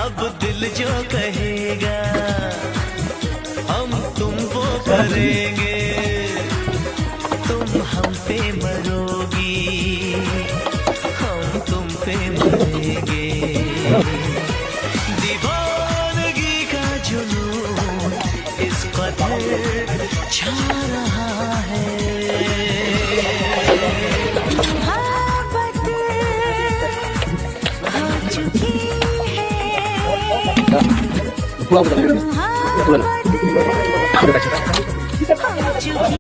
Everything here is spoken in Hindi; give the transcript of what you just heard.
अब दिल जो कहेगा हम तुमको करेंगे, तुम हम पे मरोगी, हम तुम पे मरेंगे। दीवानगी का जुनून इस कदर छा रहा है। Pulang.